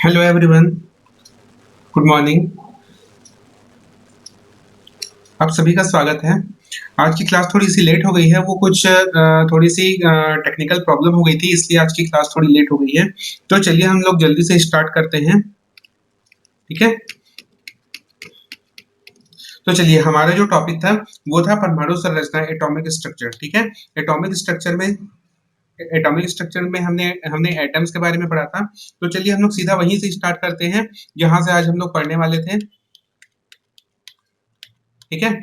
Hello everyone, good morning. आप सभी का स्वागत है। आज की क्लास थोड़ी सी लेट हो गई है, वो कुछ थोड़ी सी टेक्निकल प्रॉब्लम हो गई थी, इसलिए आज की क्लास थोड़ी लेट हो गई है। तो चलिए हम लोग जल्दी से स्टार्ट करते हैं। ठीक है, तो चलिए हमारा जो टॉपिक था वो था परमाणु संरचना, एटॉमिक स्ट्रक्चर। ठीक है, एटॉमिक स्ट्रक्चर में एटॉमिक स्ट्रक्चर में हमने हमने एटम्स के बारे में पढ़ा था। तो चलिए हम लोग सीधा वहीं से स्टार्ट करते हैं जहां से आज हम लोग पढ़ने वाले थे। ठीक है,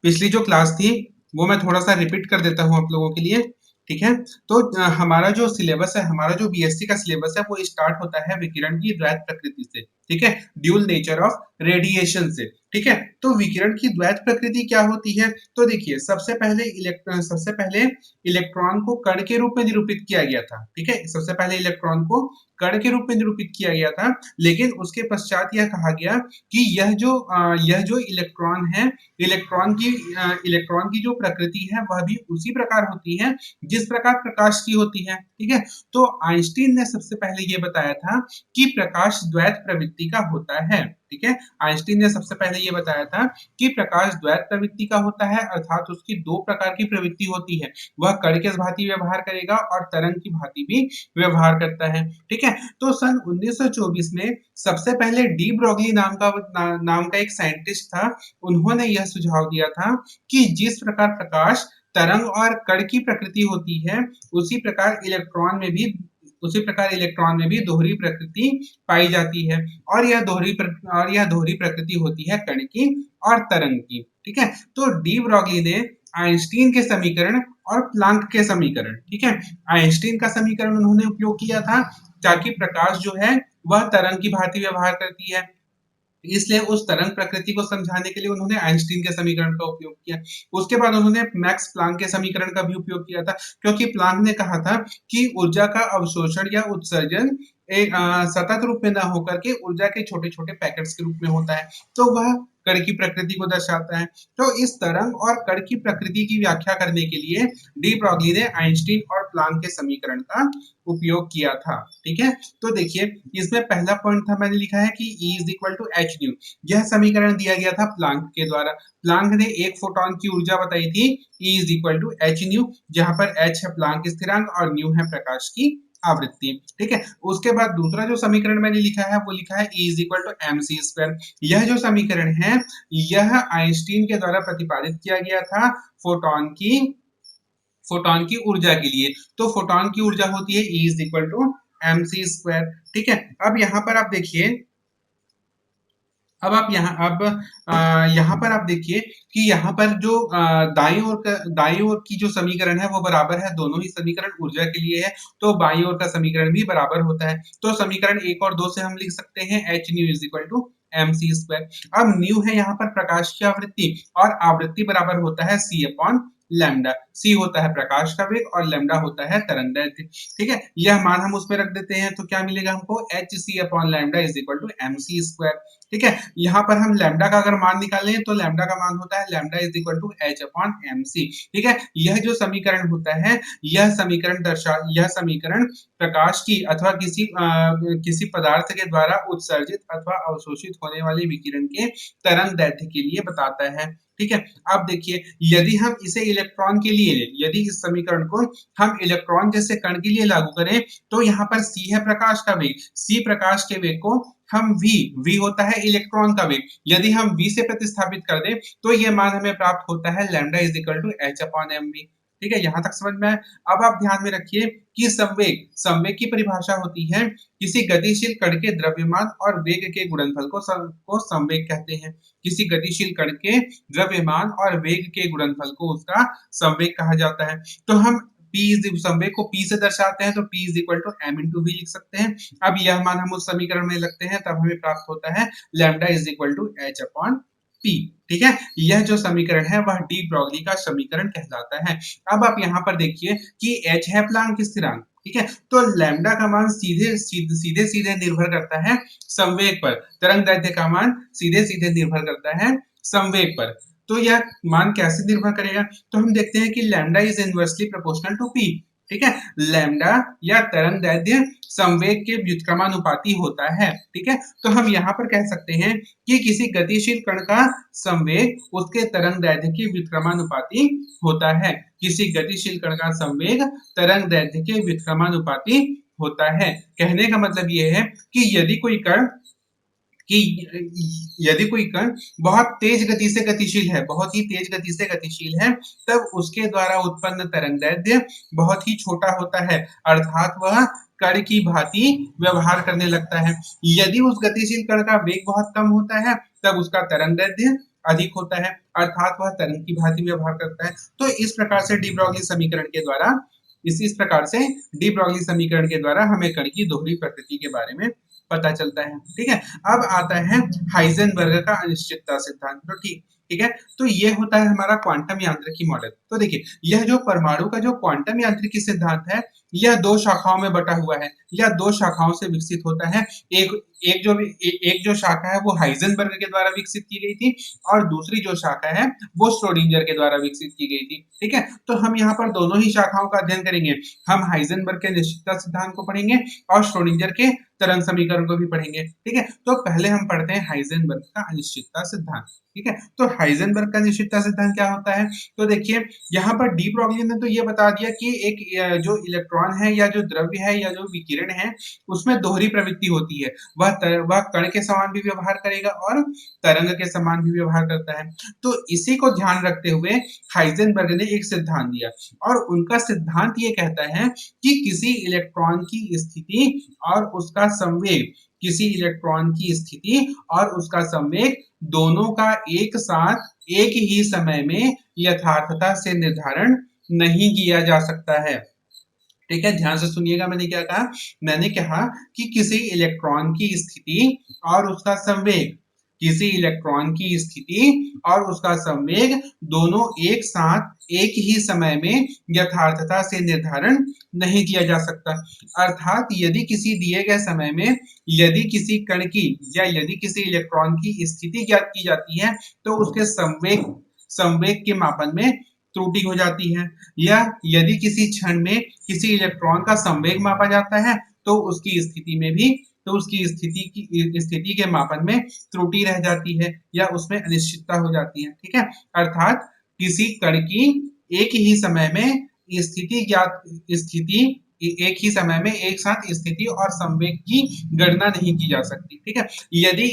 पिछली जो क्लास थी वो मैं थोड़ा सा रिपीट कर देता हूँ आप लोगों के लिए। ठीक है, तो हमारा जो सिलेबस है, हमारा जो बीएससी का सिलेबस है, वो स्टार्ट होता है विकिरण की द्वैत प्रकृति से। ठीक है, ड्यूल नेचर ऑफ रेडिएशन से। ठीक है, तो विकिरण की द्वैत प्रकृति क्या होती है? तो देखिए, सबसे पहले इलेक्ट्रॉन को कण के रूप में निरूपित किया गया था। ठीक है, सबसे पहले इलेक्ट्रॉन को कण के रूप में निरूपित किया गया था, लेकिन उसके पश्चात यह कहा गया कि यह जो इलेक्ट्रॉन है, इलेक्ट्रॉन की जो प्रकृति है वह भी उसी प्रकार होती है जिस प्रकार प्रकाश की होती है। ठीक है, तो आइंस्टीन ने सबसे पहले ये बताया था कि प्रकाश द्वैत प्रवृत्ति का होता है। ठीक है, आइंस्टीन ने सबसे पहले ये बताया था कि प्रकाश द्वैत प्रवृत्ति का होता है, अर्थात उसकी दो प्रकार की प्रवृत्ति होती है। वह कण के भांति व्यवहार करेगा और तरंग की भांति भी व्यवहार करता है। ठीक है, तो सन 1924 में सबसे पहले डी ब्रोगली नाम का एक साइंटिस्ट था। उन्होंने यह सुझाव दिया था कि जिस प्रकार प्रकाश तरंग और कण की प्रकृति होती है, उसी प्रकार इलेक्ट्रॉन में भी दोहरी प्रकृति पाई जाती है, और यह दोहरी प्रकृति होती है कण की और तरंग की। ठीक है, तो डी ब्रोगली ने आइंस्टीन के समीकरण और प्लांक के समीकरण, ठीक है, आइंस्टीन का समीकरण उन्होंने उपयोग किया था, ताकि प्रकाश जो है वह तरंग की भांति व्यवहार करती है, इसलिए उस तरंग प्रकृति को समझाने के लिए उन्होंने आइंस्टीन के समीकरण का उपयोग किया। उसके बाद उन्होंने मैक्स प्लांक के समीकरण का भी उपयोग किया था, क्योंकि प्लांक ने कहा था कि ऊर्जा का अवशोषण या उत्सर्जन एक सतत रूप में न होकर के ऊर्जा के छोटे छोटे पैकेट्स के रूप में होता है, तो वह कण की प्रकृति को दर्शाता है। तो इस तरंग और कण की प्रकृति की व्याख्या करने के लिए डी ब्रोगली ने आइंस्टीन और प्लांक के समीकरण का उपयोग किया था। ठीक है, तो देखिए, इसमें पहला पॉइंट था, मैंने लिखा है कि E is equal to H nu. यह समीकरण दिया गया था प्लांक के द्वारा। प्लांक ने एक फोटोन की ऊर्जा बताई थी, E is equal to H nu, जहां पर एच है प्लांक स्थिरांक और न्यू है प्रकाश की आवृत्ति। ठीक है, उसके बाद दूसरा जो समीकरण मैंने लिखा है वो लिखा है E is equal to M C square. यह जो समीकरण है, यह आइंस्टीन के द्वारा प्रतिपादित किया गया था फोटोन की ऊर्जा के लिए। तो फोटोन की ऊर्जा होती है E is equal to M C square. ठीक है, अब यहाँ पर आप देखिए, अब आप यहाँ पर आप देखिए कि यहाँ पर जो दाईं ओर की जो समीकरण है वो बराबर है, दोनों ही समीकरण ऊर्जा के लिए है, तो बाईं ओर का समीकरण भी बराबर होता है। तो समीकरण 1 और 2 से हम लिख सकते हैं H nu is equal to M C square. अब न्यू है यहाँ पर प्रकाश की आवृत्ति, और आवृत्ति बराबर होता है सी अपॉन लैम्डा। सी होता है प्रकाश का वेग और लैम्डा होता है तरंगदैर्घ्य। ठीक है, यह मान हम उसमें रख देते हैं, तो क्या मिलेगा हमको, H C upon lambda is equal to M C square. ठीक है, यहाँ पर हम लैम्डा का अगर मान निकालें तो लैम्डा का मान होता है lambda is equal to H upon M C. ठीक है, यह जो समीकरण होता है, यह समीकरण प्रकाश की अथवा किसी पदार्थ के द्वारा उत्सर्जित अथवा अवशोषित होने वाले विकिरण के तरंग दैर्ध्य के लिए बताता है। ठीक है, अब देखिए, यदि इस समीकरण को हम इलेक्ट्रॉन जैसे कण के लिए लागू करें, तो यहाँ पर c है प्रकाश का वेग, c प्रकाश के वेग को हम v होता है इलेक्ट्रॉन का वेग, यदि हम v से प्रतिस्थापित कर दें तो ये मान हमें प्राप्त होता है lambda is equal to H upon M V. ठीक है, यहाँ तक समझ में आए? अब आप ध्यान में रखिए कि संवेग की परिभाषा होती है किसी गतिशील कण के द्रव्यमान और वेग के गुणनफल को संवेग कहते हैं। किसी गतिशील कण के द्रव्यमान और वेग के गुणनफल को उसका संवेग कहा जाता है। तो हम संवेग को P से दर्शाते हैं, तो P is equal to M into V लिख सकते हैं। अब यह मान हम उस समीकरण में लगते हैं, तब हमें प्राप्त होता है lambda is equal to H upon P. ठीक है, यह जो समीकरण है वह डी ब्रोगली का समीकरण कहलाता है। अब आप यहाँ पर देखिए कि एच है प्लांक स्थिरांक। ठीक है, तो लैम्डा का मान सीधे निर्भर करता है संवेग पर, तरंग दैर्ध्य का मान सीधे निर्भर करता है संवेग पर। तो यह मान कैसे निर्भर करेगा? तो हम देखते हैं कि lambda is inversely proportional to P. ठीक है। लैम्डा या तरंग दैर्ध्य संवेग के व्युत्क्रमानुपाती होता है। ठीक है, तो हम यहाँ पर कह सकते हैं कि किसी गतिशील कण का संवेग उसके तरंग दैर्ध्य के व्युत्क्रमानुपाती होता है। किसी गतिशील कण का संवेग तरंग दैर्ध्य के व्युत्क्रमानुपाती होता है। कहने का मतलब ये है कि कि यदि कोई कण बहुत तेज गति से गतिशील है, बहुत ही तेज गति से गतिशील है, तब उसके द्वारा उत्पन्न तरंगदैर्ध्य बहुत ही छोटा होता है, अर्थात वह कण की भांति व्यवहार करने लगता है। यदि उस गतिशील कण का वेग बहुत कम होता है, तब उसका तरंगदैर्ध्य अधिक होता है, अर्थात वह तरंग की भांति व्यवहार करता है। तो इस प्रकार से डी ब्रॉगली समीकरण के द्वारा इस प्रकार से डी ब्रॉगली समीकरण के द्वारा हमें कण की दोहरी प्रकृति के बारे में पता चलता है। ठीक है, अब आता है हाइजेनबर्ग का अनिश्चितता सिद्धांत। तो ठीक है, तो ये होता है हमारा क्वांटम यांत्रिकी मॉडल। तो देखिए, यह जो परमाणु का जो क्वांटम यांत्रिकी सिद्धांत है, यह दो शाखाओं में बटा हुआ है, यह दो शाखाओं से विकसित होता है। एक एक जो शाखा है वो हाइजेनबर्ग के द्वारा विकसित की गई थी, और दूसरी जो शाखा है वो श्रोडिंगर के द्वारा विकसित की गई थी। ठीक है, तो हम यहाँ पर दोनों ही शाखाओं का अध्ययन करेंगे। हम हाइजेनबर्ग के निश्चितता सिद्धांत को पढ़ेंगे और श्रोडिंगर के तरंग समीकरण को भी पढ़ेंगे। ठीक है, तो पहले हम पढ़ते हैं हाइजेनबर्ग का अनिश्चितता सिद्धांत। ठीक है, तो हाइजेनबर्ग का अनिश्चितता सिद्धांत क्या होता है? तो देखिए, यहाँ पर डी ब्रॉगली ने तो ये बता दिया कि एक जो इलेक्ट्रॉन है या जो द्रव्य है या जो विकिरण है, उसमें दोहरी प्रवृत्ति होती है। वह कण के समान भी व्यवहार करेगा और तरंग के समान भी व्यवहार करता है। तो इसी को ध्यान रखते हुए हाइजेनबर्ग ने एक सिद्धांत दिया, और उनका सिद्धांत ये कहता है कि किसी इलेक्ट्रॉन की स्थिति और उसका संवेग किसी इलेक्ट्रॉन की स्थिति और उसका संवेग दोनों का एक साथ एक ही समय में यथार्थता से निर्धारण नहीं किया जा सकता है। ठीक है, ध्यान से सुनिएगा, मैंने क्या कहा? मैंने कहा कि किसी इलेक्ट्रॉन की स्थिति और उसका संवेग किसी इलेक्ट्रॉन की स्थिति और उसका संवेग दोनों एक साथ एक ही समय में यथार्थता से निर्धारण नहीं किया जा सकता। अर्थात यदि किसी दिए गए समय में यदि किसी कण की या यदि किसी इलेक्ट्रॉन की स्थिति ज्ञात की जाती है, तो उसके संवेग संवेग के मापन में त्रुटि हो जाती है, या यदि किसी क्षण में किसी इलेक्ट्रॉन का संवेग मापा जाता है, तो उसकी स्थिति में भी तो उसकी स्थिति के मापन में त्रुटि रह जाती है या उसमें अनिश्चितता हो जाती है। ठीक है, अर्थात किसी कण की एक ही समय में स्थिति एक ही समय में एक साथ स्थिति और संवेग की गणना नहीं की जा सकती। ठीक है, यदि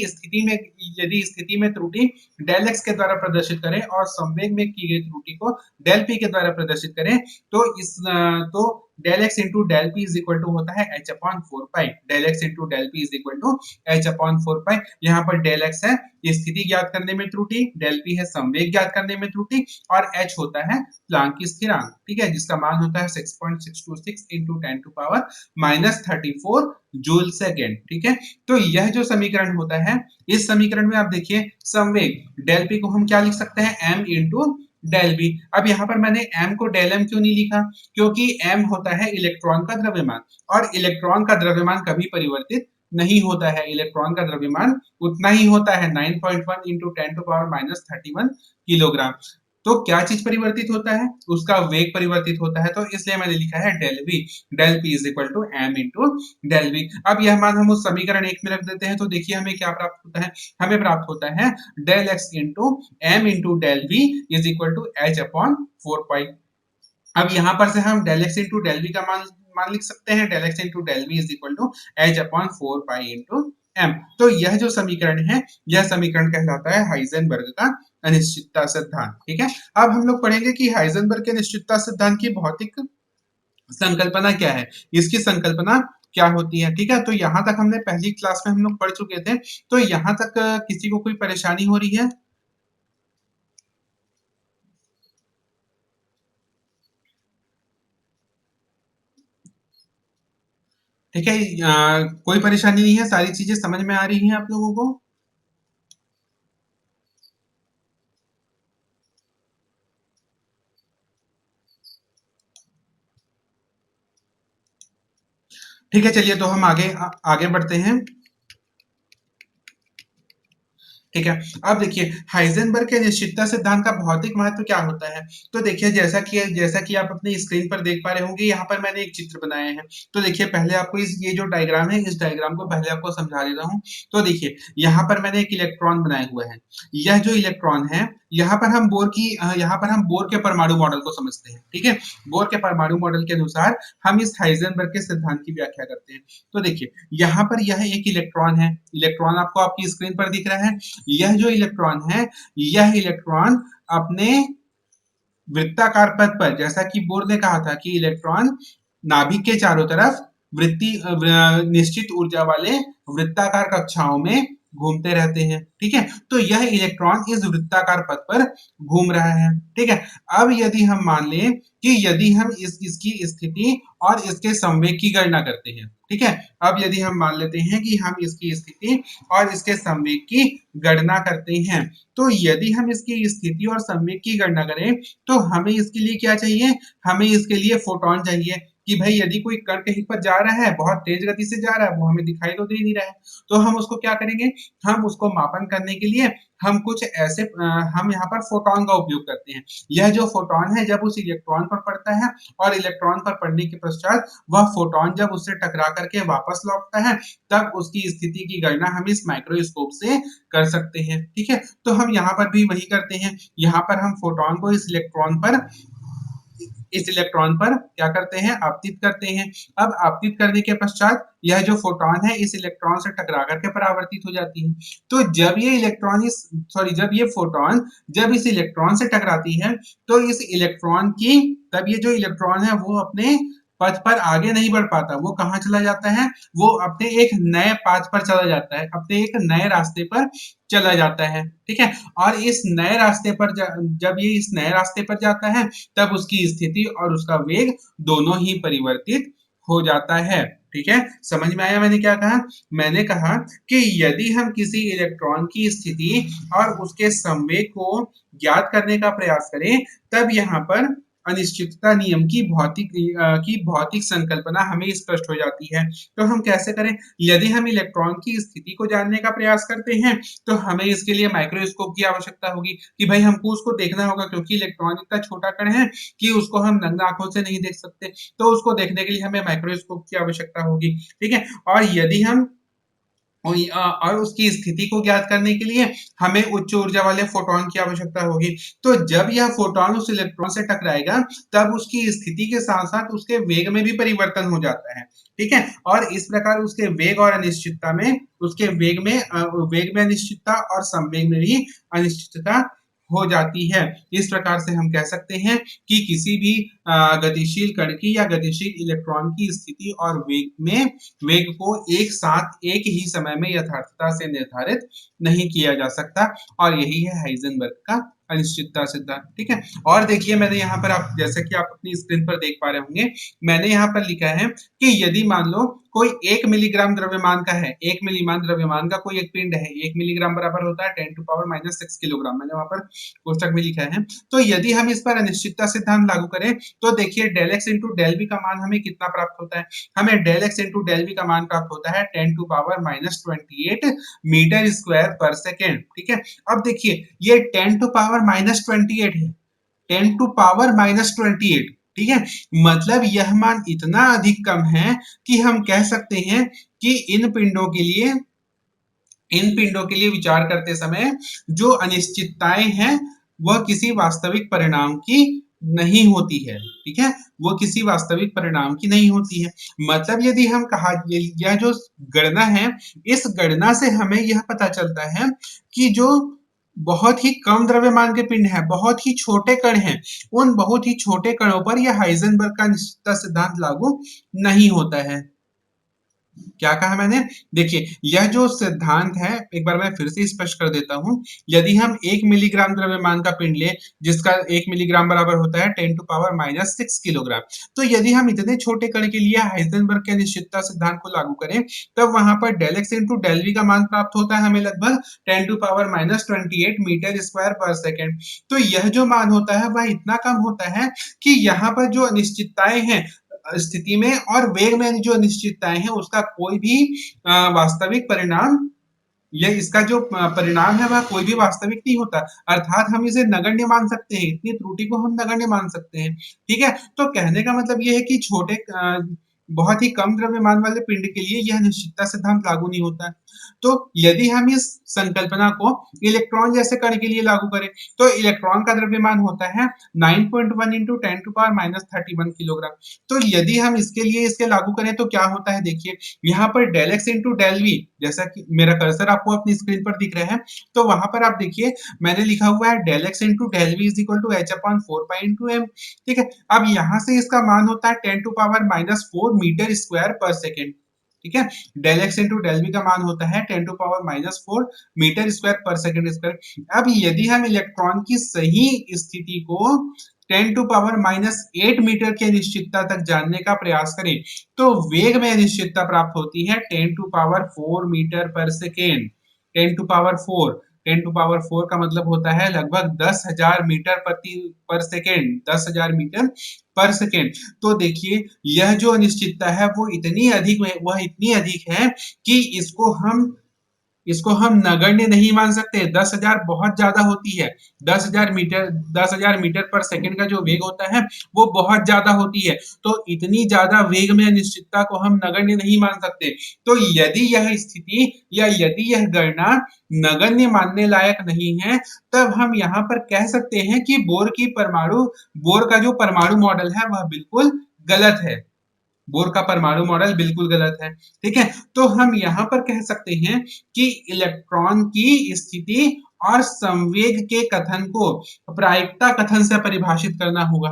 स्थिति में त्रुटि डेल एक्स के द्वारा प्रदर्शित करें और संवेग में की गई त्रुटि को डेल पी के द्वारा प्रदर्शित करें, तो del X into del P is equal to होता है H upon 4 pi. Del X into del P is equal to H upon 4 pi. यहाँ पर डेल एक्स है स्थिति ज्ञात करने में त्रुटि, डेल पी है संवेग ज्ञात करने में त्रुटि, और एच होता है प्लांक की स्थिरांक। ठीक है, जिसका मान होता है 6.626 into 10 to power -34 joule second. ठीक है, तो यह जो समीकरण होता है, इस समीकरण में आप देखिए संवेग डेल पी को हम क्या लिख सकते हैं? M into del B. अब यहाँ पर मैंने m को डेल m क्यों नहीं लिखा? क्योंकि m होता है इलेक्ट्रॉन का द्रव्यमान, और इलेक्ट्रॉन का द्रव्यमान कभी परिवर्तित नहीं होता है। इलेक्ट्रॉन का द्रव्यमान उतना ही होता है 9.1 इंटू 10 टू पावर -31 किलोग्राम। तो क्या चीज परिवर्तित होता है? उसका वेग परिवर्तित होता है। तो इसलिए मैंने लिखा है del V. Del P is equal to M into del V. अब यह मान हम उस समीकरण एक में रख देते हैं, तो देखिए हमें क्या प्राप्त होता है? हमें प्राप्त होता है del X into M into del V is equal to H upon 4 pi. अब यहाँ पर से हम del X into del V का मान लिख सकते हैं। Del X into del V is equal to H upon 4 pi into M. तो यह जो समीकरण है, यह समीकरण कहलाता है हाइजेनबर्ग का अनिश्चितता सिद्धांत। ठीक है, अब हम लोग पढ़ेंगे कि हाइजेनबर्ग के अनिश्चितता सिद्धांत की भौतिक संकल्पना क्या है, इसकी संकल्पना क्या होती है। ठीक है, तो यहाँ तक हमने पहली क्लास में हम लोग पढ़ चुके थे। तो यहाँ तक किसी को कोई परेशानी हो रही है? ठीक है, कोई परेशानी नहीं है, सारी चीजें समझ में आ रही हैं आप लोगों को? ठीक है, चलिए तो हम आगे बढ़ते हैं। ठीक है। अब देखिए हाइजेनबर्ग के अनिश्चितता सिद्धांत का भौतिक महत्व क्या होता है? तो देखिए जैसा कि आप अपनी स्क्रीन पर देख पा रहे होंगे, यहाँ पर मैंने एक चित्र बनाया है। तो देखिए पहले आपको इस ये जो डायग्राम है, इस डायग्राम को पहले आपको समझा देता हूँ। तो देखिए यहाँ पर मैंने एक इलेक्ट्रॉन बनाया हुआ है। यह जो इलेक्ट्रॉन है, यहाँ पर हम बोर के परमाणु मॉडल को समझते हैं। ठीक है, बोर के परमाणु मॉडल के अनुसार हम इस हाइजेनबर्ग के सिद्धांत की व्याख्या करते हैं। तो देखिए यहाँ पर यह एक इलेक्ट्रॉन है। इलेक्ट्रॉन आपको आपकी स्क्रीन पर दिख रहा है। यह जो इलेक्ट्रॉन है, यह इलेक्ट्रॉन अपने वृत्ताकार पथ पर, जैसा कि बोर ने कहा था कि इलेक्ट्रॉन नाभिक के चारों तरफ निश्चित ऊर्जा वाले वृत्ताकार कक्षाओं में घूमते रहते हैं। ठीक है, तो यह इलेक्ट्रॉन इस वृत्ताकार पथ पर घूम रहा है। ठीक है, अब यदि हम मान लें कि यदि हम इसकी स्थिति और इसके संवेग की गणना करते हैं। ठीक है, अब यदि हम मान लेते हैं कि हम इसकी स्थिति और इसके संवेग की गणना करते हैं, तो यदि हम इसकी स्थिति और संवेग की गणना करें, तो हमें इसके लिए क्या चाहिए? हमें इसके लिए फोटोन चाहिए कि भाई यदि कोई कण कहीं पर जा रहा है, बहुत तेज गति से जा रहा है, वो हमें दिखाई तो दे नहीं रहा है, तो हम उसको क्या करेंगे? हम उसको मापन करने के लिए हम कुछ ऐसे हम यहाँ पर फोटोन का उपयोग करते हैं। यह जो फोटोन है, जब उस इलेक्ट्रॉन पर पड़ता है और इलेक्ट्रॉन पर पड़ने के पश्चात वह फोटोन जब उससे टकरा करके वापस लौटता है, तब उसकी स्थिति की गणना हम इस माइक्रोस्कोप से कर सकते हैं। ठीक है, तो हम यहाँ पर भी वही करते हैं। यहाँ पर हम फोटोन को इस इलेक्ट्रॉन पर क्या करते हैं? आपतित करते हैं। अब आपतित करने के पश्चात यह जो फोटोन है, इस इलेक्ट्रॉन से टकरा करके परावर्तित हो जाती है। तो जब ये फोटोन जब इस इलेक्ट्रॉन से टकराती है, तो इस इलेक्ट्रॉन की तब ये जो इलेक्ट्रॉन है वो अपने पथ पर आगे नहीं बढ़ पाता। वो कहाँ चला जाता है? वो अपने एक नए पाथ पर चला जाता है, अपने एक नए रास्ते पर चला जाता है। ठीक है, और इस नए रास्ते पर जब ये इस नए रास्ते पर जाता है, तब उसकी स्थिति और उसका वेग दोनों ही परिवर्तित हो जाता है। ठीक है, समझ में आया मैंने क्या कहा? मैंने कहा कि यदि हम किसी इलेक्ट्रॉन की स्थिति और उसके संवेग को ज्ञात करने का प्रयास करें, तब यहाँ पर अनिश्चितता नियम की भौतिक संकल्पना हमें स्पष्ट हो जाती है। तो हम कैसे करें? यदि हम इलेक्ट्रॉन की स्थिति को जानने का प्रयास करते हैं, तो हमें इसके लिए माइक्रोस्कोप की आवश्यकता होगी कि भाई हमको उसको देखना होगा, क्योंकि इलेक्ट्रॉन इतना छोटा कण है कि उसको हम नग्न आंखों से नहीं देख सकते। तो उसको देखने के लिए हमें माइक्रोस्कोप की आवश्यकता होगी। ठीक है, और यदि हम और उसकी स्थिति को ज्ञात करने के लिए हमें उच्च ऊर्जा वाले फोटोन की आवश्यकता होगी। तो जब यह फोटोन उस इलेक्ट्रॉन से टकराएगा, तब उसकी स्थिति के साथ साथ उसके वेग में भी परिवर्तन हो जाता है। ठीक है, और इस प्रकार उसके वेग और अनिश्चितता में उसके वेग में अनिश्चितता और संवेग में भी अनिश्चितता हो जाती है। इस प्रकार से हम कह सकते हैं कि किसी भी गतिशील कण की या गतिशील इलेक्ट्रॉन की स्थिति और वेग को एक साथ एक ही समय में यथार्थता से निर्धारित नहीं किया जा सकता, और यही है हाइजेनबर्ग का अनिश्चितता सिद्धांत। ठीक है, और देखिए मैंने यहाँ पर आप जैसे कि आप अपनी स्क्रीन पर देख पा रहे होंगे, मैंने यहाँ पर लिखा है कि यदि मान लो कोई 1 मिलीग्राम द्रव्यमान का है, 1 मिलीग्राम द्रव्यमान का कोई एक पिंड है, 1 मिलीग्राम बराबर होता है 10 टू पावर माइनस 6 किलोग्राम, मैंने वहां पर कोष्टक में लिखा है। तो यदि हम इस पर अनिश्चितता सिद्धांत लागू करें, तो देखिए del X into del V का मान हमें कितना प्राप्त होता है? हमें del X into del V का मान प्राप्त होता है 10 to power minus 28 metre square पर सेकेंड। ठीक है, अब देखिए ये 10 टू पावर माइनस 28 है, 10 टू पावर माइनस 28। ठीक है, मतलब यह मान इतना अधिक कम है कि हम कह सकते हैं कि इन पिंडों के लिए विचार करते समय जो अनिश्चितताएं हैं, वह किसी वास्तविक परिणाम की नहीं होती है। ठीक है, वो किसी वास्तविक परिणाम की नहीं होती है। मतलब यदि हम यह जो गणना है, इस गणना से हमें यह पता चलता है कि जो बहुत ही कम द्रव्यमान के पिंड है, बहुत ही छोटे कण हैं, उन बहुत ही छोटे कणों पर यह हाइजेनबर्ग का अनिश्चितता सिद्धांत लागू नहीं होता है। क्या कहा मैंने? देखिए यह जो सिद्धांत है, एक बार मैं फिर से स्पष्ट कर देता हूं। यदि हम 1 मिलीग्राम द्रव्यमान का पिंड ले, जिसका 1 मिलीग्राम बराबर होता है 10 टू पावर माइनस 6 किलोग्राम, तो यदि हम इतने छोटे कण के लिए हाइजेनबर्ग के अनिश्चितता सिद्धांत को लागू करें, तब वहां पर del X into del V का मान प्राप्त होता है हमें लगभग 10 to power minus 28 metre square पर सेकेंड। तो यह जो मान होता है वह इतना कम होता है कि यहाँ पर जो अनिश्चितताएं हैं स्थिति में और वेग में जो अनिश्चितताएं हैं, उसका कोई भी वास्तविक परिणाम ये इसका जो परिणाम है वह कोई भी वास्तविक नहीं होता, अर्थात हम इसे नगण्य मान सकते हैं, इतनी त्रुटि को हम नगण्य मान सकते हैं। ठीक है, तो कहने का मतलब ये है कि बहुत ही कम द्रव्यमान वाले पिंड के लिए यह निश्चितता सिद्धांत लागू नहीं होता है। तो यदि हम इस संकल्पना को इलेक्ट्रॉन जैसे कण के लिए लागू करें, तो इलेक्ट्रॉन का द्रव्यमान होता है 9.1 into 10 to power minus 31 kilogram. तो यदि हम इसके लिए इसे लागू करें तो क्या होता है, देखिए यहाँ पर del X into del V, जैसा कि मेरा कर्सर आपको अपनी स्क्रीन पर दिख रहा है, तो वहां पर आप देखिए मैंने लिखा हुआ है del X into del V is equal to H upon 4 pi into M. ठीक है, अब यहाँ से इसका मान होता है 10 to power minus 4 metre square पर सेकेंड। ठीक है, del X into del V का मान होता है 10 to power minus 4 metre square पर सेकेंड स्क्वायर। अब यदि हम इलेक्ट्रॉन की सही स्थिति को 10 टू पावर माइनस 8 मीटर के अनिश्चितता तक जानने का प्रयास करें, तो वेग में अनिश्चितता प्राप्त होती है 10 टू पावर 4 मीटर पर second. 10 to power 4, 10 to power 4 का मतलब होता है लगभग 10,000 मीटर प्रति पर सेकेंड, 10,000 मीटर पर सेकेंड। तो देखिए यह जो अनिश्चितता है वह इतनी अधिक है कि इसको हम नगण्य नहीं मान सकते। 10,000 बहुत ज्यादा होती है। 10,000 मीटर पर सेकंड का जो वेग होता है वो बहुत ज्यादा होती है। तो इतनी ज्यादा वेग में अनिश्चितता को हम नगण्य नहीं मान सकते। तो यदि यह स्थिति या यदि यह गणना नगण्य मानने लायक नहीं है, तब हम यहाँ पर कह सकते हैं कि बोर का जो परमाणु मॉडल है वह बिल्कुल गलत है। बोर का परमाणु मॉडल बिल्कुल गलत है। ठीक है, तो हम यहाँ पर कह सकते हैं कि इलेक्ट्रॉन की स्थिति और संवेग के कथन को प्रायिकता कथन से परिभाषित करना होगा।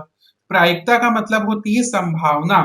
प्रायिकता का मतलब होती है संभावना।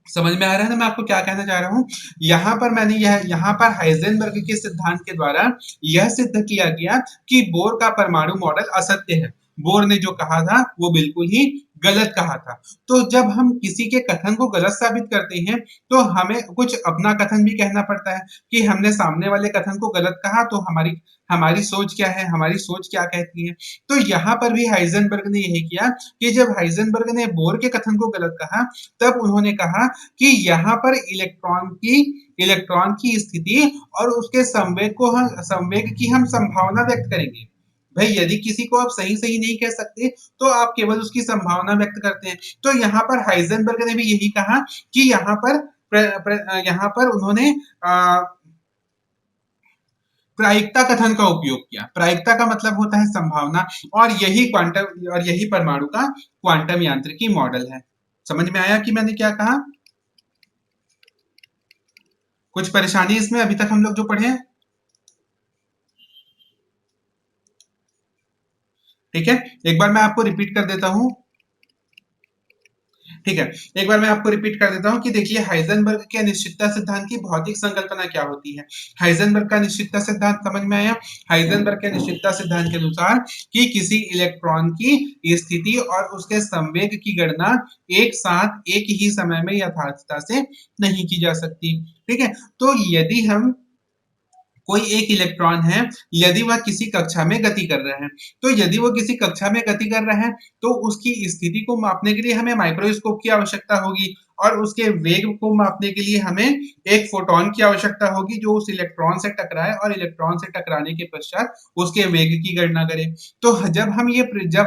समझ में आ रहा है ना मैं आपको क्या कहना चाह रहा हूं? यहाँ पर हाइजेनबर्ग के सिद्धांत के द्वारा यह सिद्ध किया गया कि बोर का परमाणु मॉडल असत्य है। बोर ने जो कहा था वो बिल्कुल ही गलत कहा था। तो जब हम किसी के कथन को गलत साबित करते हैं तो हमें कुछ अपना कथन भी कहना पड़ता है कि हमने सामने वाले कथन को गलत कहा, तो हमारी हमारी सोच क्या है, हमारी सोच क्या कहती है। तो यहाँ पर भी हाइजेनबर्ग ने यही किया कि जब हाइजेनबर्ग ने बोर के कथन को गलत कहा, तब उन्होंने कहा कि यहाँ पर इलेक्ट्रॉन की स्थिति और उसके संवेग की हम संभावना व्यक्त करेंगे। भाई यदि किसी को आप सही सही नहीं कह सकते तो आप केवल उसकी संभावना व्यक्त करते हैं। तो यहाँ पर हाइजेनबर्ग ने भी यही कहा कि यहाँ पर उन्होंने प्रायिकता कथन का उपयोग किया। प्रायिकता का मतलब होता है संभावना, और यही परमाणु का क्वांटम यांत्रिकी मॉडल है। समझ में आया कि मैंने क्या कहा? कुछ परेशानी इसमें अभी तक हम लोग जो पढ़े हैं? ठीक है, एक बार मैं आपको रिपीट कर देता हूं। ठीक है, एक बार मैं आपको रिपीट कर देता हूं कि देखिए हाइजेनबर्ग के अनिश्चितता सिद्धांत की भौतिक संकल्पना क्या होती है। हाइजेनबर्ग का अनिश्चितता सिद्धांत समझ में आया? हाइजेनबर्ग के अनिश्चितता सिद्धांत के अनुसार कि किसी इलेक्ट्रॉन की स्थिति और उसके संवेग की गणना एक साथ एक ही समय में यथार्थता से नहीं की जा सकती। ठीक है, तो यदि हम कोई एक इलेक्ट्रॉन है, यदि वह किसी कक्षा में गति कर रहा है, तो यदि वो किसी कक्षा में गति कर रहा है तो उसकी स्थिति को मापने के लिए हमें माइक्रोस्कोप की आवश्यकता होगी, और उसके वेग को मापने के लिए हमें एक फोटोन की आवश्यकता होगी जो उस इलेक्ट्रॉन से टकराए और इलेक्ट्रॉन से टकराने के पश्चात उसके वेग की गणना करे। तो जब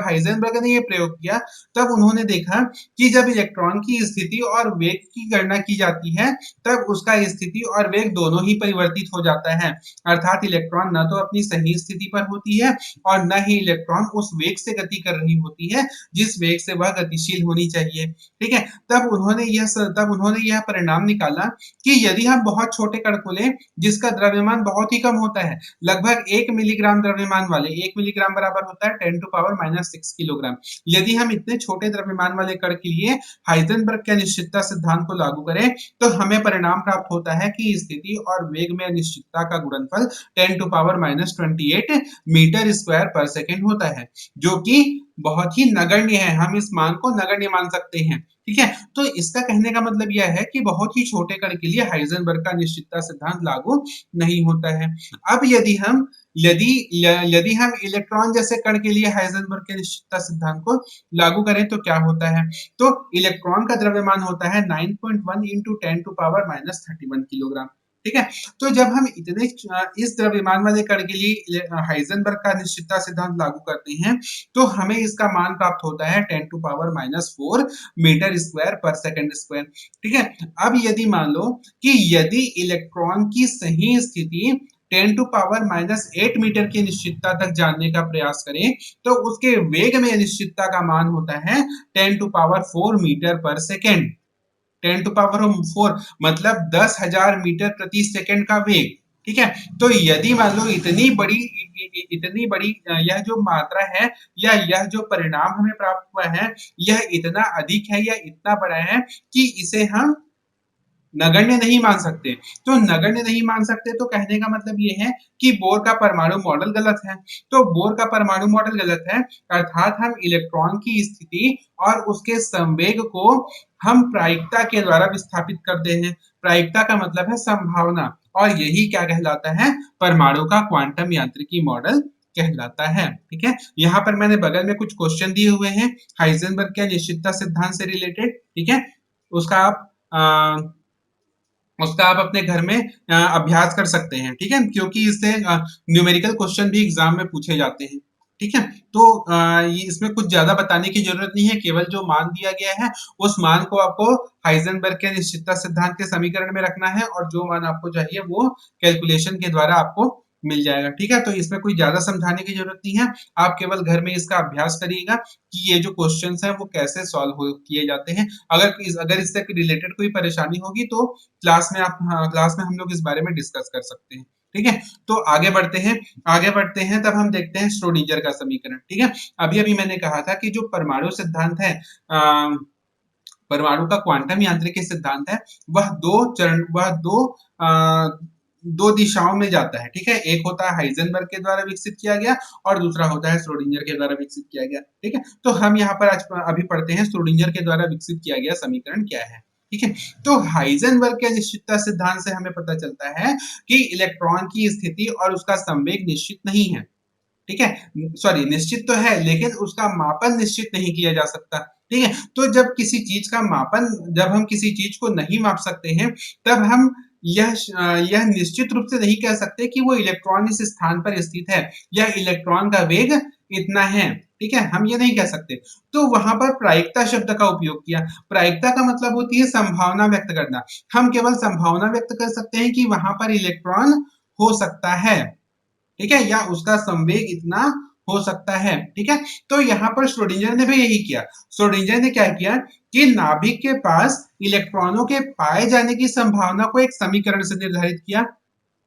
हाइजेनबर्ग ने ये प्रयोग किया, तब उन्होंने देखा कि जब इलेक्ट्रॉन की स्थिति और वेग की गणना की जाती है, तब उसका स्थिति और वेग दोनों ही परिवर्तित हो जाता है। अर्थात इलेक्ट्रॉन न तो अपनी सही स्थिति पर होती है और न ही इलेक्ट्रॉन उस वेग से गति कर रही होती है जिस वेग से वह गतिशील होनी चाहिए। ठीक है, तब उन्होंने यह परिणाम निकाला कि यदि हम बहुत छोटे कण को लें जिसका द्रव्यमान बहुत ही कम होता है, लगभग 1 मिलीग्राम द्रव्यमान वाले, 1 मिलीग्राम बराबर होता है 10 टू पावर माइनस 6 किलोग्राम। यदि हम इतने छोटे द्रव्यमान वाले कण के लिए हाइजेनबर्ग के अनिश्चितता सिद्धांत को लागू करें, तो हमें परिणाम प्राप्त होता है कि स्थिति और वेग में अनिश्चितता का गुणनफल 10 to power minus 28 metre square पर सेकेंड होता है, जो कि बहुत ही नगण्य है। हम इस मान को नगण्य मान सकते हैं। ठीक है, तो इसका कहने का मतलब यह है कि बहुत ही छोटे कण के लिए हाइजेनबर्ग का अनिश्चितता सिद्धांत लागू नहीं होता है। अब यदि यदि हम इलेक्ट्रॉन जैसे कण के लिए हाइजेनबर्ग के अनिश्चितता सिद्धांत को लागू करें तो क्या होता है? तो इलेक्ट्रॉन का द्रव्यमान होता है 9.1 into 10 to power minus 31 kilogram. ठीक है। तो जब हम इतने इस द्रव्यमान वाले कण के लिए हाइजेनबर्ग का निश्चितता सिद्धांत लागू करते हैं, तो हमें इसका मान प्राप्त होता है 10 टू पावर -4 मीटर स्क्वायर पर सेकंड स्क्वायर। ठीक है। अब यदि मान लो कि यदि इलेक्ट्रॉन की सही स्थिति 10 टू पावर -8 मीटर की निश्चितता तक जानने का प्रयास करें, तो उसके वेग में अनिश्चितता का मान होता है 10 टू पावर 4 मीटर पर सेकेंड। 10 टू पावर 4 मतलब 10,000 मीटर प्रति सेकंड का वेग। ठीक है। तो यदि मान लो इतनी बड़ी यह जो मात्रा है या यह जो परिणाम हमें प्राप्त हुआ है, यह इतना अधिक है या इतना बड़ा है कि इसे हम नगण्य नहीं मान सकते। तो नगण्य नहीं मान सकते तो कहने का मतलब ये है कि बोर का परमाणु मॉडल गलत है। तो बोर का परमाणु मॉडल गलत है, अर्थात हम इलेक्ट्रॉन की स्थिति और उसके संवेग को हम प्रायिकता के द्वारा विस्थापित करते हैं। प्रायिकता का मतलब है संभावना, और यही क्या कहलाता है? परमाणु का क्वांटम यांत्रिकी मॉडल कहलाता है। ठीक है। यहाँ पर मैंने बगल में कुछ क्वेश्चन दिए हुए हैं हाइजेनबर्ग के अनिश्चितता सिद्धांत से रिलेटेड। ठीक है। उसका आप उसका आप अपने घर में अभ्यास कर सकते हैं। ठीक है। क्योंकि इससे न्यूमेरिकल क्वेश्चन भी एग्जाम में पूछे जाते हैं। ठीक है। तो ये इसमें कुछ ज्यादा बताने की जरूरत नहीं है, केवल जो मान दिया गया है उस मान को आपको हाइजेनबर्ग के अनिश्चितता सिद्धांत के समीकरण में रखना है, और जो मान आपको चाहिए वो कैलकुलेशन के द्वारा आपको मिल जाएगा। ठीक है। तो इसमें कोई ज्यादा समझाने की जरूरत नहीं है, आप केवल घर में इसका अभ्यास करिएगा कि ये जो क्वेश्चंस है वो कैसे सॉल्व किए जाते हैं। अगर इससे रिलेटेड कोई परेशानी होगी तो क्लास में हम लोग इस बारे में डिस्कस कर सकते हैं। ठीक है। तो आगे बढ़ते हैं तब हम देखते हैं श्रोडिंगर का समीकरण। ठीक है। अभी अभी मैंने कहा था कि जो परमाणु सिद्धांत है, परमाणु का क्वांटम यांत्रिकी सिद्धांत है, वह दो दिशाओं में जाता है। ठीक है। एक होता है हाइजेनबर्ग के द्वारा विकसित किया गया और दूसरा होता है श्रोडिंगर के द्वारा विकसित किया गया। ठीक है। तो हम यहाँ पर आज अभी पढ़ते हैं श्रोडिंगर के द्वारा विकसित किया गया समीकरण क्या है। ठीक है। तो हाइजेनबर्ग के अनिश्चितता सिद्धांत से हमें पता चलता है कि इलेक्ट्रॉन की स्थिति और उसका संवेग निश्चित नहीं है। ठीक है। सॉरी, निश्चित तो है लेकिन उसका मापन निश्चित नहीं किया जा सकता। ठीक है। तो जब हम किसी चीज को नहीं माप सकते हैं, तब हम यह निश्चित रूप से नहीं कह सकते कि वो इलेक्ट्रॉन इस स्थान पर स्थित है या इलेक्ट्रॉन का वेग इतना है। ठीक है। हम ये नहीं कह सकते। तो वहां पर प्रायिकता शब्द का उपयोग किया। प्रायिकता का मतलब होती है संभावना व्यक्त करना। हम केवल संभावना व्यक्त कर सकते हैं कि वहां पर इलेक्ट्रॉन हो सकता है। ठीक है। या उसका संवेग इतना हो सकता है। ठीक है। तो यहाँ पर श्रोडिंगर ने भी यही किया। श्रोडिंगर ने क्या किया कि नाभिक के पास इलेक्ट्रॉनों के पाए जाने की संभावना को एक समीकरण से निर्धारित किया।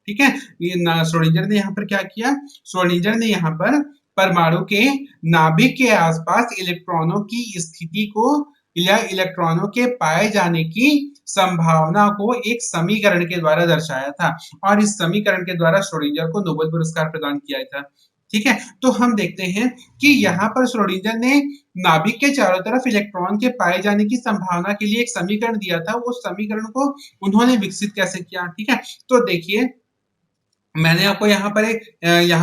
ठीक है। श्रोडिंगर ने यहाँ पर क्या किया? श्रोडिंगर ने यहाँ पर परमाणु के नाभिक के आसपास इलेक्ट्रॉनों की स्थिति को या इलेक्ट्रॉनों के पाए जाने की संभावना को एक समीकरण के द्वारा दर्शाया था, और इस समीकरण के द्वारा श्रोडिंगर को नोबेल पुरस्कार प्रदान किया था। ठीक है। तो हम देखते हैं कि यहाँ पर श्रोडिंगर ने नाभिक के चारों तरफ इलेक्ट्रॉन के पाए जाने की संभावना के लिए एक समीकरण दिया था। उस समीकरण को उन्होंने विकसित कैसे किया? ठीक है। तो देखिए, मैंने आपको यहाँ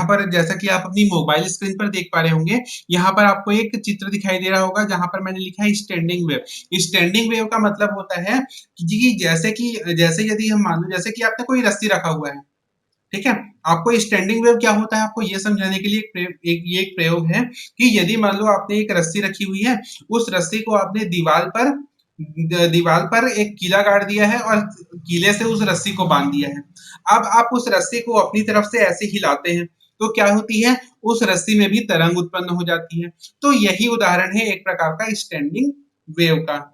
पर जैसा कि आप अपनी मोबाइल स्क्रीन पर देख पा रहे होंगे, यहाँ पर आपको एक चित्र दिखाई दे रहा होगा जहां पर मैंने लिखा है स्टैंडिंग वेव। स्टैंडिंग वेव का मतलब होता है कि जैसे यदि हम मान लो जैसे कि आपने कोई रस्सी रखा हुआ है। ठीक है। आपको स्टैंडिंग वेव क्या होता है आपको ये समझाने के लिए ये एक प्रयोग है कि यदि मान लो आपने एक रस्सी रखी हुई है, उस रस्सी को आपने दीवार पर एक कीला गाड़ दिया है और कीले से उस रस्सी को बांध दिया है। अब आप उस रस्सी को अपनी तरफ से ऐसे हिलाते हैं तो क्या होती है? उस रस्सी में भी तरंग उत्पन्न हो जाती है। तो यही उदाहरण है एक प्रकार का स्टैंडिंग वेव का।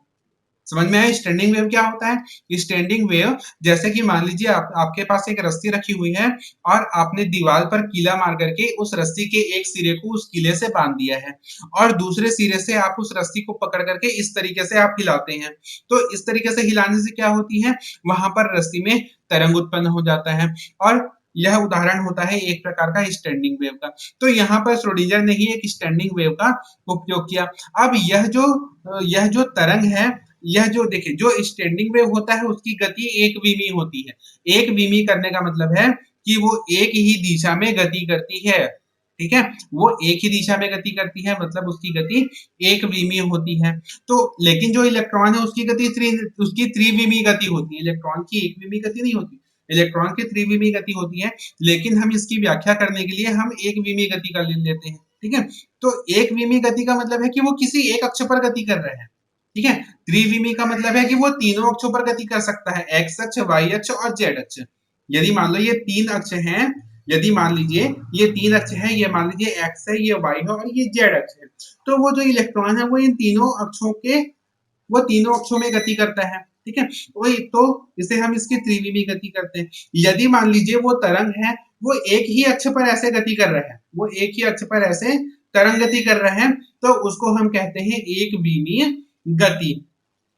समझ में आया स्टैंडिंग वेव क्या होता है? स्टैंडिंग वेव जैसे कि मान लीजिए आपके पास एक रस्सी रखी हुई है और आपने दीवार पर कीला मार करके उस रस्सी के एक सिरे को उस कीले से बांध दिया है, और दूसरे सिरे से आप उस रस्सी को पकड़ करके इस तरीके से आप हिलाते हैं। तो इस तरीके से हिलाने से क्या होती है? वहां पर रस्सी में तरंग उत्पन्न हो जाता है, और यह उदाहरण होता है एक प्रकार का स्टैंडिंग वेव का। तो यहाँ पर श्रोडिंगर ने ही एक स्टैंडिंग वेव का उपयोग किया। अब यह जो तरंग है, यह जो देखिए जो स्टैंडिंग वेव होता है उसकी गति एक विमी होती है। एक विमी करने का मतलब है कि वो एक ही दिशा में गति करती है। ठीक है। वो एक ही दिशा में गति करती है, मतलब उसकी गति एक विमी होती है। तो लेकिन जो इलेक्ट्रॉन है उसकी त्रिविमी गति होती है। इलेक्ट्रॉन की एक विमी गति नहीं होती। इलेक्ट्रॉन की त्रिविमीय गति होती है, लेकिन हम इसकी व्याख्या करने के लिए हम एक विमीय गति का ले लेते हैं, ठीक है। तो एक विमीय गति का मतलब है कि वो किसी एक अक्ष पर गति कर रहे हैं, ठीक है। त्रिविमीय का मतलब है कि वो तीनों अक्षों पर गति कर सकता है, एक्स अक्ष, वाई अक्ष और जेड अक्ष। यदि मान लो ये तीन अक्ष हैं, यदि मान लीजिए ये तीन अक्ष है, ये मान लीजिए एक्स है, ये वाई है और ये जेड अक्ष है, तो वो जो इलेक्ट्रॉन है वो इन तीनों अक्षों के वो तीनों अक्षों में गति करता है, ठीक है। वही तो इसे हम इसकी त्रिविमीय गति करते हैं। यदि मान लीजिए वो तरंग है, वो एक ही अक्ष पर ऐसे गति कर रहे हैं, वो एक ही अक्ष पर ऐसे तरंग गति कर रहे हैं, तो उसको हम कहते हैं एक विमीय गति,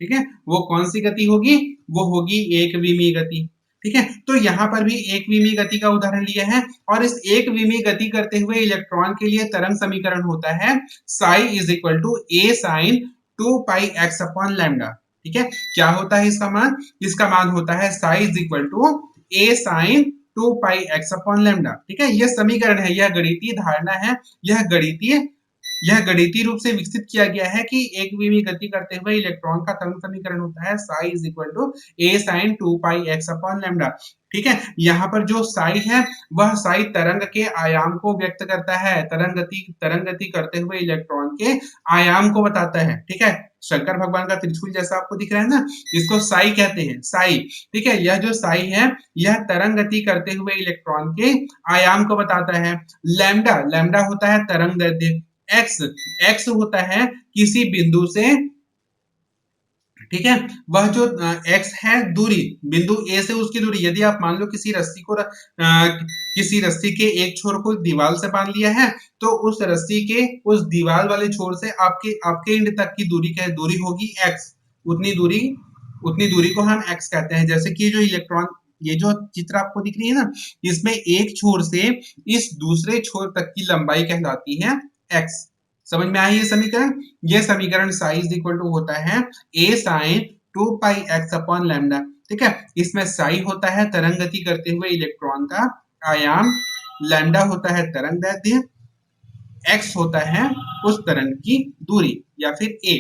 ठीक है। वो कौन सी गति होगी? वो होगी एक विमीय गति, ठीक है। तो यहाँ पर भी एक विमीय गति का उदाहरण लिया है और इस एक विमीय गति करते हुए इलेक्ट्रॉन के लिए तरंग समीकरण होता है psi is equal to A sine 2 pi X upon lambda, ठीक है। क्या होता है इसका मान? इसका मान होता है psi is equal to A sine 2 pi X upon lambda, ठीक है। यह समीकरण है, यह गणितीय धारणा है, यह गणितीय रूप से विकसित किया गया है कि एक विमीय गति करते हुए इलेक्ट्रॉन का तरंग समीकरण होता है psi is equal to A sine 2 pi X upon lambda, ठीक है। यहाँ पर जो साई है वह साई तरंग के आयाम को व्यक्त करता है, तरंग गति करते हुए इलेक्ट्रॉन के आयाम को बताता है, ठीक है। शंकर भगवान का त्रिशूल जैसा आपको दिख रहा है ना, इसको साई कहते हैं, साई, ठीक है। यह जो साई है यह तरंग गति करते हुए इलेक्ट्रॉन के आयाम को बताता है। लैम्डा, लैम्डा होता है तरंग दैर्ध्य, एक्स, एक्स होता है किसी बिंदु से, ठीक है, वह जो एक्स है दूरी, बिंदु ए से उसकी दूरी। यदि आप मान लो किसी रस्सी के एक छोर को दीवार से बांध लिया है, तो उस रस्सी के उस दीवार वाले छोर से आपके एंड तक की दूरी क्या दूरी होगी? एक्स। उतनी दूरी को हम एक्स कहते हैं। जैसे कि जो इलेक्ट्रॉन, ये जो चित्र आपको दिख रही है ना, इसमें एक छोर से इस दूसरे छोर तक की लंबाई कहलाती है एक्स। समझ में आई ये समीकरण? ये समीकरण साई इज इक्वल टू होता है ए sine 2 pi X upon lambda, ठीक है। इसमें साई होता है तरंग गति करते हुए इलेक्ट्रॉन का आयाम, लैम्डा होता है तरंग दैर्ध्य, एक्स होता है उस तरंग की दूरी या फिर ए,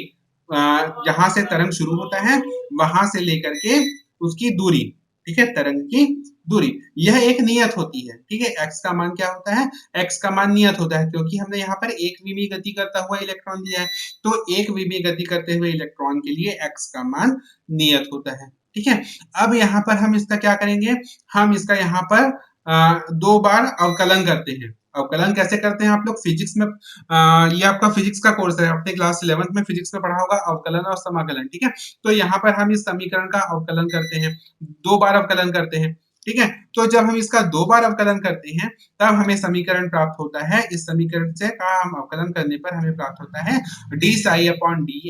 जहां से तरंग शुरू होता है वहां से लेकर के उसकी दूरी, ठीक है, तरंग की दूरी। यह एक नियत होती है, ठीक है। एक्स का मान क्या होता है? एक्स का मान नियत होता है, क्योंकि हमने यहाँ पर एक विमीय गति करता हुआ इलेक्ट्रॉन दिया है, तो एक विमीय गति करते हुए इलेक्ट्रॉन के लिए एक्स का मान नियत होता है, ठीक है। अब यहाँ पर हम इसका क्या करेंगे? हम इसका यहाँ पर दो बार अवकलन करते हैं। अवकलन कैसे करते हैं? आप लोग फिजिक्स में ये आपका फिजिक्स का कोर्स है, आपने क्लास 11th में फिजिक्स में पढ़ा होगा अवकलन और समाकलन, ठीक है। तो यहाँ पर हम इस समीकरण का अवकलन करते हैं, दो बार अवकलन करते हैं, ठीक है। तो जब हम इसका दो बार अवकलन करते हैं तब हमें समीकरण प्राप्त होता है। इस समीकरण से का हम अवकलन करने पर हमें प्राप्त होता है D psi upon D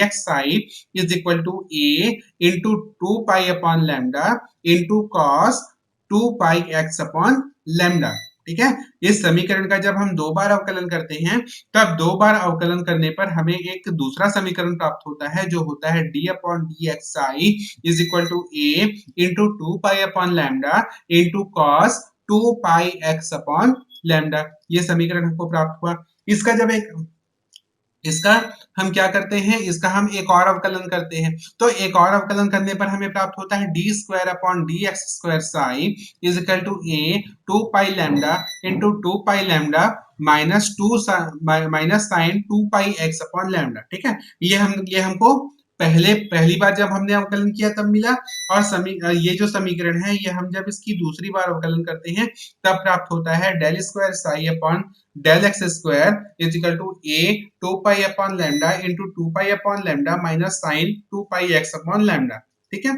X psi is equal to A into 2 pi upon lambda into cos 2 pi X upon lambda, ठीक है। इस समीकरण का जब हम दो बार अवकलन करते हैं तब दो बार अवकलन करने पर हमें एक दूसरा समीकरण प्राप्त होता है जो होता है D upon D X I is equal to A into 2 pi upon lambda into cos 2 pi X upon lambda. ये समीकरण हमको प्राप्त हुआ। इसका हम क्या करते हैं? इसका हम एक और अवकलन करते हैं, तो एक और अवकलन करने पर हमें प्राप्त होता है D square upon D X square psi is equal to A 2 pi lambda into 2 pi lambda minus sine 2 pi X upon lambda, ठीक है। ये हमको पहली बार जब हमने अवकलन किया तब मिला, और ये जो समीकरण है ये हम जब इसकी दूसरी बार अवकलन करते हैं तब प्राप्त होता है del square psi upon del X square is equal to A 2 pi upon lambda into 2 pi upon lambda minus sine 2 pi X upon lambda, ठीक है।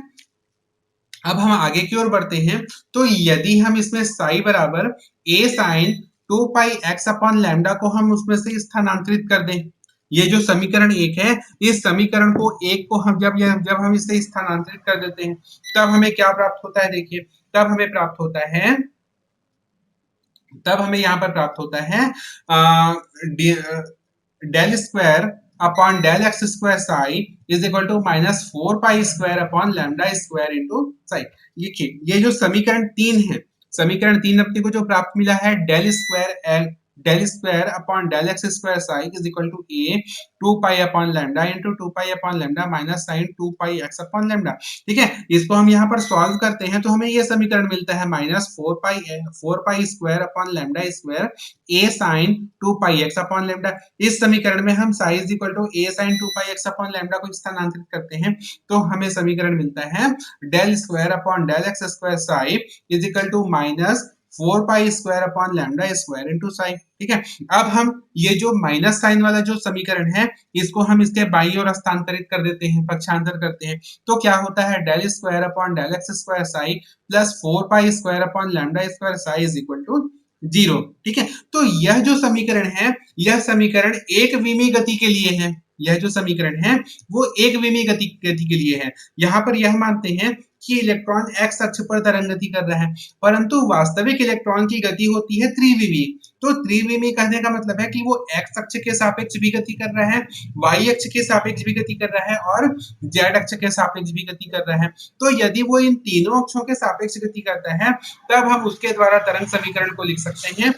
अब हम आगे की ओर बढ़ते हैं, तो यदि हम इसमें साई बराबर ए sine 2 pi X upon lambda को हम उसमें से स्थानांतरित कर दें, ये जो समीकरण एक है, इस समीकरण को एक को हम जब हम इसे स्थानांतरित कर देते हैं तब हमें क्या प्राप्त होता है? देखिए, तब हमें यहाँ पर प्राप्त होता है del square upon del X square psi is equal to minus 4 pi square upon lambda square into psi. लिखिए, ये जो समीकरण 3 है, समीकरण 3 अपने को जो प्राप्त मिला है del del square upon del x square psi is equal to a 2 pi upon lambda into 2 pi upon lambda minus sin 2 pi x upon lambda। ठीक है, इसको हम यहाँ पर सॉल्व करते हैं तो हमें ये समीकरण मिलता है minus 4 pi square upon lambda square a sin 2 pi x upon lambda. इस समीकरण में हम psi is equal to a sin 2 pi x upon lambda को स्थानांतरित करते हैं तो हमें समीकरण मिलता है del square upon del x square psi is equal to minus 4 pi square upon lambda square into sine. ठीक है, अब हम ये जो माइनस साइन वाला जो समीकरण है इसको हम इसके बाईं ओर हस्तांतरित कर देते हैं, पक्षांतर करते हैं तो क्या होता है del square upon del X square psi plus 4 pi square upon lambda square psi is equal to 0। ठीक है, तो यह जो समीकरण है यह समीकरण एक विमीय गति के लिए है। यह जो समीकरण है वो एक विमीय गति के लिए है। यहाँ पर यह मानते हैं कि इलेक्ट्रॉन एक्स अक्ष पर तरंग गति कर रहा है, परंतु वास्तविक इलेक्ट्रॉन की गति होती है त्रिविमीय। तो त्रिविमीय कहने का मतलब है कि वो एक्स अक्ष के सापेक्ष भी गति कर रहा है, वाई अक्ष के सापेक्ष भी गति कर रहा है और जेड अक्ष के सापेक्ष भी गति कर रहा है। तो यदि वो इन तीनों अक्षों के सापेक्ष गति करता है तब हम उसके द्वारा तरंग समीकरण को लिख सकते हैं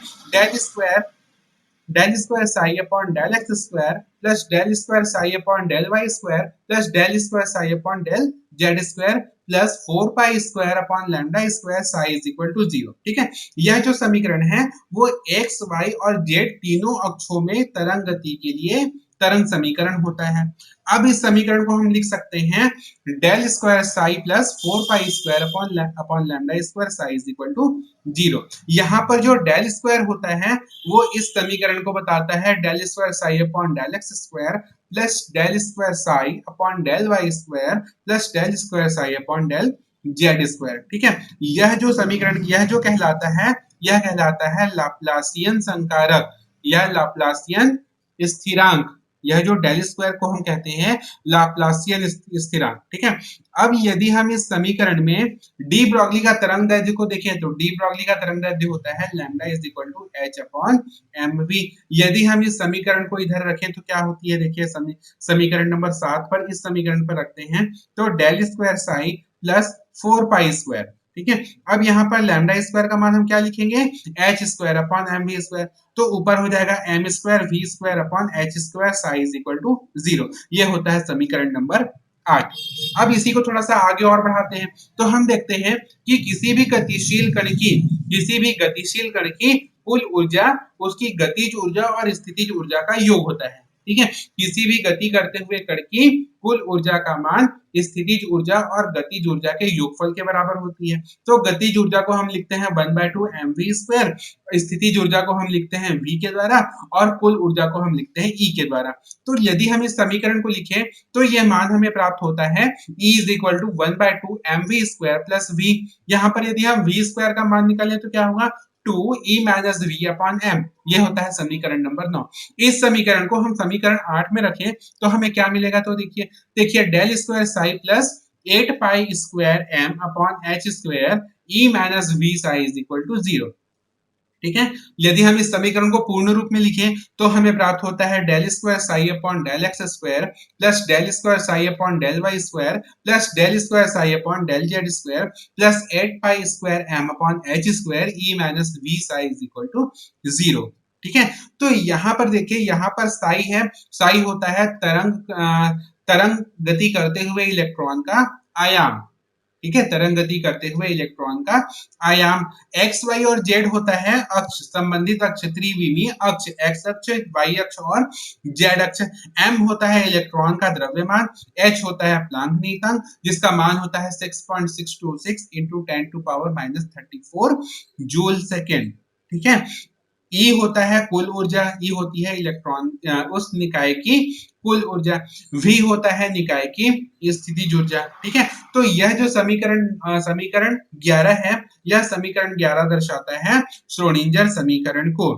del square psi upon del x square plus del square psi upon del y square plus del square psi upon del z square plus 4 pi square upon lambda square psi is equal to 0। ठीक है, यह जो समीकरण है वो x, y और z तीनों अक्षों में तरंग गति के लिए तरंग समीकरण होता है। अब इस समीकरण को हम लिख सकते हैं del square psi plus 4 pi square upon lambda square psi is equal to 0। यहाँ पर जो डेल स्क्वायर होता है वो इस समीकरण को बताता है del square psi upon del X square plus del square psi upon del Y square plus del square psi upon del Z square. ठीक है, यह जो समीकरण यह जो कहलाता है यह कहलाता है लाप्लासियन संकारक या लाप्लासियन स्थिरांक। यह जो डेल स्क्वायर को हम कहते हैं लाप्लासियन स्थिरांक। ठीक है, अब यदि हम इस समीकरण में डी ब्रॉगली का तरंग दैर्ध्य को देखें तो डी ब्रॉगली का तरंग दैर्ध्य होता है lambda is equal to H upon M V. यदि हम इस समीकरण को इधर रखें तो क्या होती है, देखिए समीकरण नंबर 7 पर इस समीकरण पर रखते हैं तो del square psi plus 4 pi square. ठीक है, अब यहाँ पर लैम्डा स्क्वायर का मान हम क्या लिखेंगे H square upon M V square, तो ऊपर हो जाएगा M square V square upon H square psi is equal to 0। ये होता है समीकरण नंबर 8। अब इसी को थोड़ा सा आगे और बढ़ाते हैं तो हम देखते हैं कि किसी भी गतिशील कण की कुल ऊर्जा उसकी गतिज ऊर्जा और स्थितिज ऊर्जा का योग होता है। ठीक है, किसी भी गति करते हुए कण की कुल ऊर्जा का मान स्थितिज ऊर्जा और गतिज ऊर्जा के योगफल के बराबर होती है। तो गतिज ऊर्जा को हम लिखते हैं 1/2 mv स्क्वायर, स्थितिज ऊर्जा को हम लिखते हैं v के द्वारा और कुल ऊर्जा को हम लिखते हैं e के द्वारा। तो यदि हम इस समीकरण को लिखें तो यह मान हमें प्राप्त होता है E is equal to 1/2 mv square plus v। यहाँ पर यदि हम v स्क्वायर का मान निकालें तो क्या होगा 2e minus v upon m। ये होता है समीकरण नंबर 9। इस समीकरण को हम समीकरण 8 में रखें तो हमें क्या मिलेगा, तो देखिए del square psi plus 8 pi square m upon h square e minus v psi is equal to 0। ठीक है, यदि हम इस समीकरण को पूर्ण रूप में लिखें तो हमें प्राप्त होता है del square psi upon del X square plus del square psi upon del Y square plus del square psi upon del Z square plus 8 pi square m upon h square e minus v psi is equal to 0। ठीक है, तो यहाँ पर देखिए यहाँ पर साई है, साई होता है तरंग गति करते हुए इलेक्ट्रॉन का आयाम। ठीक है, तरंग गति करते हुए इलेक्ट्रॉन का आयाम। एक्स वाई और जेड होता है अक्ष, संबंधित अक्ष त्रिविमीय अक्ष, एक्स अक्ष वाई अक्ष और जेड अक्ष। एम होता है इलेक्ट्रॉन का द्रव्यमान, एच होता है प्लांक नियतांक जिसका मान होता है 6.626 into 10 to power minus 34 joule second. ठीक है, ई होता है कुल ऊर्जा, ई होती है इलेक्ट्रॉन उस निकाय की कुल ऊर्जा, वी होता है निकाय की स्थितिज ऊर्जा। ठीक है, तो यह जो समीकरण 11 है, यह समीकरण 11 दर्शाता है श्रोडिंगर समीकरण को।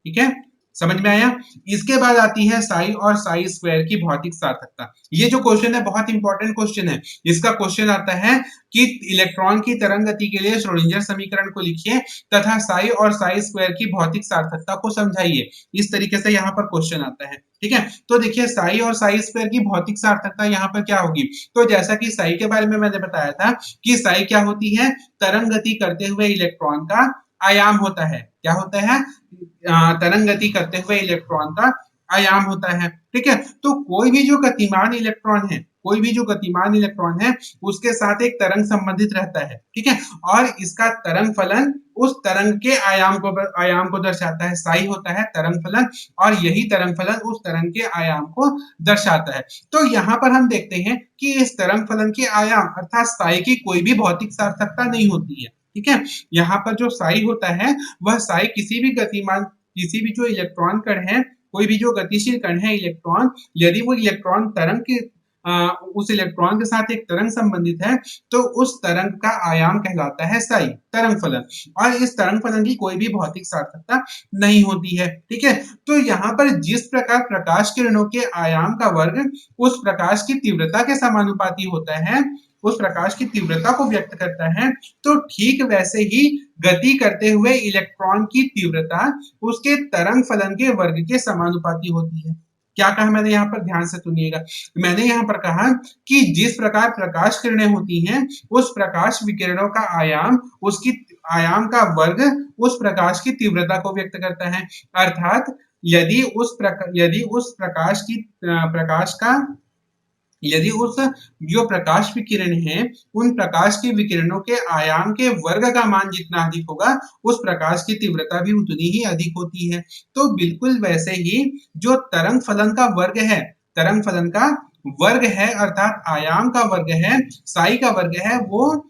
ठीक है, समझ में आया। इसके बाद आती है साई और साई स्क्वायर की भौतिक सार्थकता। ये जो क्वेश्चन है बहुत इंपॉर्टेंट क्वेश्चन है। इसका क्वेश्चन आता है कि इलेक्ट्रॉन की तरंग गति के लिए श्रोडिंगर समीकरण को लिखिए तथा साई और साई स्क्वायर की भौतिक सार्थकता को समझाइए। इस तरीके से यहाँ पर क्वेश्चन आता है। ठीक है, तो देखिए साई और साई स्क्वायर की भौतिक सार्थकता यहाँ पर क्या होगी, तो जैसा कि साई के बारे में मैंने बताया था कि साई क्या होती है, तरंग गति करते हुए इलेक्ट्रॉन का आयाम होता है। क्या होता है? तरंग गति करते हुए इलेक्ट्रॉन का आयाम होता है। ठीक है, तो कोई भी जो गतिमान इलेक्ट्रॉन है, कोई भी जो गतिमान इलेक्ट्रॉन है, उसके साथ एक तरंग संबंधित रहता है। ठीक है, और इसका तरंग फलन उस तरंग के आयाम को दर्शाता है। साई होता है तरंग फलन, और यही तरंग फलन उस तरंग के आयाम को दर्शाता है। तो यहाँ पर हम देखते हैं कि इस तरंग फलन के आयाम अर्थात साई की कोई भी भौतिक सार्थकता नहीं होती है। ठीक है, यहाँ पर जो साई होता है वह साई किसी भी गतिमान, किसी भी जो इलेक्ट्रॉन कण है, कोई भी जो गतिशील कण है इलेक्ट्रॉन, यदि वो इलेक्ट्रॉन तरंग के उस इलेक्ट्रॉन के साथ एक तरंग संबंधित है, तो उस तरंग का आयाम कहलाता है साई, तरंग फलन। और इस तरंग फलन की कोई भी भौतिक सार्थकता नहीं होती है। ठीक है, तो यहाँ पर जिस प्रकार प्रकाश किरणों के आयाम का वर्ग उस प्रकाश की तीव्रता के समानुपाती होता है, उस प्रकाश की तीव्रता को व्यक्त करता है, तो ठीक वैसे ही गति करते हुए इलेक्ट्रॉन की तीव्रता उसके तरंग फलन के वर्ग के समानुपाती होती है। क्या कहा मैंने यहाँ पर? ध्यान से सुनिएगा। मैंने यहाँ पर कहा कि जिस प्रकार प्रकाश किरणें होती हैं, उस प्रकाश विकिरणों का आयाम उसकी आयाम का वर्ग उस प्रकाश की तीव्रता को व्यक्त करता है। अर्थात यदि उस प्रकाश की प्रकाश का यदि उस जो प्रकाश विकिरण है, उन प्रकाश के विकिरणों के आयाम के वर्ग का मान जितना अधिक होगा, उस प्रकाश की तीव्रता भी उतनी ही अधिक होती है। तो बिल्कुल वैसे ही जो तरंग फलन का वर्ग है, तरंग फलन का वर्ग है अर्थात आयाम का वर्ग है, साई का वर्ग है, वो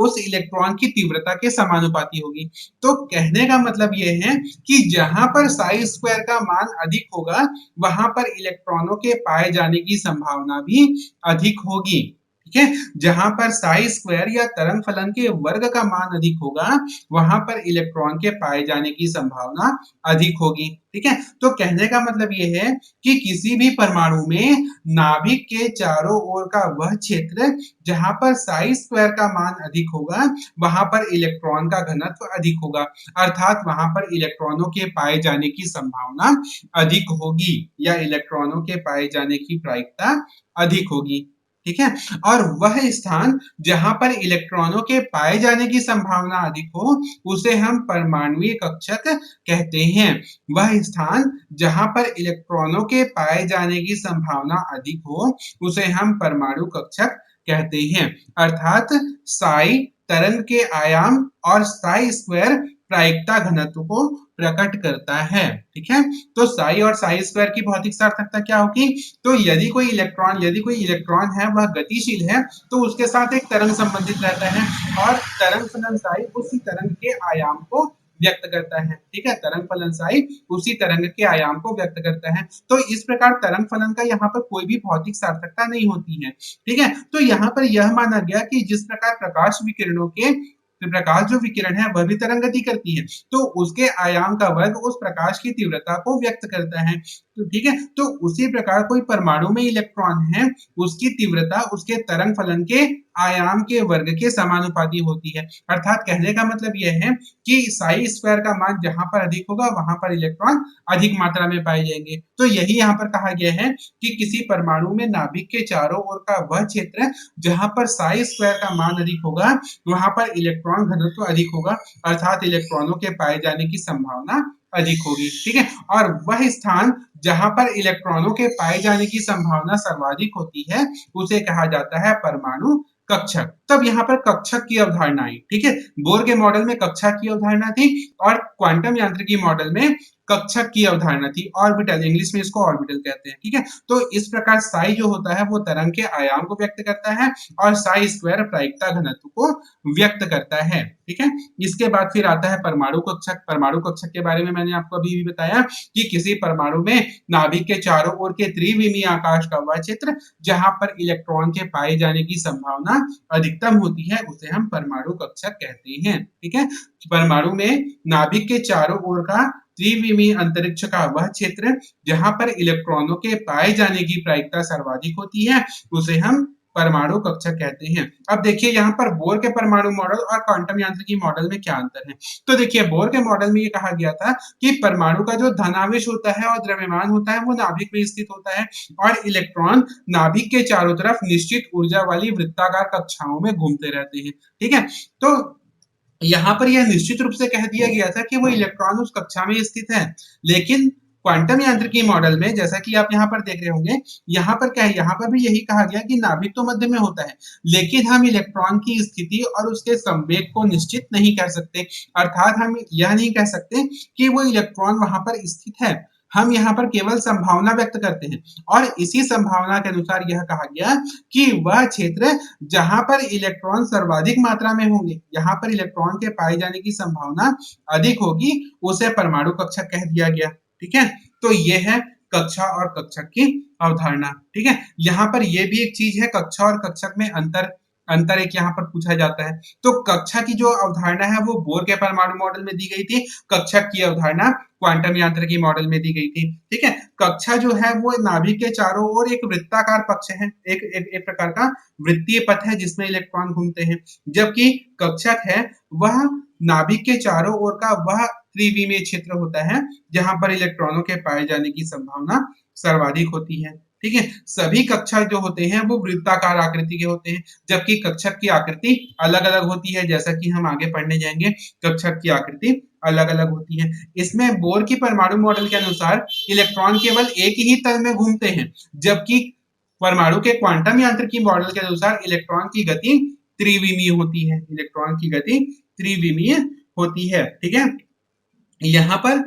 उस इलेक्ट्रॉन की तीव्रता के समानुपाती होगी। तो कहने का मतलब ये है कि जहां पर साई स्क्वायर का मान अधिक होगा, वहां पर इलेक्ट्रॉनों के पाए जाने की संभावना भी अधिक होगी। ठीक है, जहां पर साई स्क्वायर या तरंग फलन के वर्ग का मान अधिक होगा, वहां पर इलेक्ट्रॉन के पाए जाने की संभावना अधिक होगी। ठीक है, तो कहने का मतलब ये है कि किसी भी परमाणु में नाभिक के चारों ओर का वह क्षेत्र जहां पर साई स्क्वायर का मान अधिक होगा, वहां पर इलेक्ट्रॉन का घनत्व अधिक होगा, अर्थात वहां पर इलेक्ट्रॉनों के पाए जाने की संभावना अधिक होगी, या इलेक्ट्रॉनों के पाए जाने की प्रायिकता अधिक होगी। ठीक है, और वह स्थान जहां पर इलेक्ट्रॉनों के पाए जाने की संभावना अधिक हो, उसे हम परमाणुीय कक्षक कहते हैं। वह स्थान जहां पर इलेक्ट्रॉनों के पाए जाने की संभावना अधिक हो, उसे हम परमाणु कक्षक कहते हैं। अर्थात साई तरंग के आयाम और साई स्क्वायर प्रायिकता घनत्व को प्रकट करता है। ठीक है, तो साई और साई स्क्वायर की भौतिक सार्थकता क्या होगी? तो यदि कोई इलेक्ट्रॉन है वह गतिशील है, तो उसके साथ एक तरंग संबंधित रहता है, और तरंग फलन साई उसी तरंग के आयाम को व्यक्त करता है। ठीक है, तरंग फलन साई उसी तरंग के आयाम को व्यक्त करता है। तो इस प्रकार तरंग फलन का यहाँ पर कोई भी भौतिक सार्थकता नहीं होती है। ठीक है, तो यहाँ पर यह माना गया कि जिस प्रकार प्रकाश विकिरणों के प्रकाश जो विकिरण है वह भी तरंग गति करती है, तो उसके आयाम का वर्ग उस प्रकाश की तीव्रता को व्यक्त करता है। तो ठीक है, तो उसी प्रकार कोई परमाणु में इलेक्ट्रॉन है, उसकी तीव्रता उसके तरंग फलन के आयाम के वर्ग के समानुपाती होती है। अर्थात कहने का मतलब यह है कि साई स्क्वायर का मान जहां पर अधिक होगा, वहां पर इलेक्ट्रॉन अधिक मात्रा में पाए जाएंगे। तो यही यहाँ पर कहा गया है कि किसी परमाणु में नाभिक के चारों ओर का वह क्षेत्र जहां पर साई स्क्वायर का मान अधिक होगा, वहां पर इलेक्ट्रॉन घनत्व अधिक होगा, अर्थात इलेक्ट्रॉनों के पाए जाने की संभावना अधिक होगी। ठीक है, और वह स्थान जहां पर इलेक्ट्रॉनों के पाए जाने की संभावना सर्वाधिक होती है, उसे कहा जाता है परमाणु कक्षक। तब यहाँ पर कक्षक की अवधारणा आई। ठीक है, बोर के मॉडल में कक्षा की अवधारणा थी, और क्वांटम यांत्रिकी मॉडल में कक्षक की अवधारणा थी। ऑर्बिटल, इंग्लिश में इसको ऑर्बिटल कहते हैं। ठीक है, तो इस प्रकार साई जो होता है वो तरंग के आयाम को व्यक्त करता है, और साई स्क्वायर प्रायिकता घनत्व को व्यक्त करता है। ठीक है, इसके बाद फिर आता है परमाणु कक्षक। परमाणु कक्षक के बारे में मैंने आपको अभी भी बताया कि किसी परमाणु में नाभिक के चारों ओर के त्रिविमीय आकाश का वह क्षेत्र जहां पर इलेक्ट्रॉन के पाए जाने की संभावना अधिकतम होती है, उसे हम परमाणु कक्षक कहते हैं। ठीक है, परमाणु में नाभिक के चारों ओर का त्रिविमीय अंतरिक्ष का वह क्षेत्र जहां पर इलेक्ट्रॉनों के पाए जाने की प्रायिकता सर्वाधिक होती है, उसे हम परमाणु कक्षक कहते हैं। अब देखिए यहाँ पर बोर के परमाणु मॉडल और क्वांटम यांत्रिकी मॉडल में क्या अंतर है। तो देखिए बोर के मॉडल में ये कहा गया था कि परमाणु का जो धनावेश होता है और द्रव्यमान होता है वो नाभिक में स्थित होता है, और इलेक्ट्रॉन नाभिक के चारों तरफ निश्चित ऊर्जा वाली वृत्ताकार कक्षाओं में घूमते रहते हैं। ठीक है, तो यहाँ पर यह निश्चित रूप से कह दिया गया था कि वो इलेक्ट्रॉन उस कक्षा में स्थित है, लेकिन क्वांटम यांत्रिकी मॉडल में जैसा कि आप यहाँ पर देख रहे होंगे, यहाँ पर क्या है, यहाँ पर भी यही कहा गया कि नाभिक तो मध्य में होता है, लेकिन हम इलेक्ट्रॉन की स्थिति और उसके संवेग को निश्चित नहीं कर सकते। अर्थात हम यह नहीं कह सकते कि वो इलेक्ट्रॉन वहां पर स्थित है, हम यहाँ पर केवल संभावना व्यक्त करते हैं, और इसी संभावना के अनुसार यह कहा गया कि वह क्षेत्र जहां पर इलेक्ट्रॉन सर्वाधिक मात्रा में होंगे, यहाँ पर इलेक्ट्रॉन के पाए जाने की संभावना अधिक होगी, उसे परमाणु कक्षक कह दिया गया। ठीक है, तो ये है कक्षा और कक्षक की अवधारणा। ठीक है, यहाँ पर ये भी एक चीज है, कक्षा और कक्षक में अंतर अंतर एक यहाँ पर पूछा जाता है। तो कक्षा की जो अवधारणा है वो बोर के परमाणु मॉडल में दी गई थी, कक्षक की अवधारणा क्वांटम यांत्रिकी मॉडल में दी गई थी। ठीक है, कक्षा जो है वो नाभिक के चारों ओर एक वृत्ताकार पक्ष है, एक प्रकार का वृत्तीय पथ है जिसमें इलेक्ट्रॉन घूमते हैं, जबकि कक्षक है वह नाभिक के चारों ओर का वह त्रिविमीय क्षेत्र होता है जहां पर इलेक्ट्रॉनों के पाए जाने की संभावना सर्वाधिक होती है। ठीक है, सभी कक्षक जो होते हैं वो वृत्ताकार आकृति के होते हैं, जबकि कक्षक की आकृति अलग अलग होती है, जैसा कि हम आगे पढ़ने जाएंगे कक्षक की आकृति अलग अलग होती है। इसमें बोर की परमाणु मॉडल के अनुसार इलेक्ट्रॉन केवल एक ही तल में घूमते हैं, जबकि परमाणु के क्वांटम यांत्रिकी मॉडल के अनुसार इलेक्ट्रॉन की गति त्रिविमीय होती है, इलेक्ट्रॉन की गति त्रिविमीय होती है। ठीक है, यहाँ पर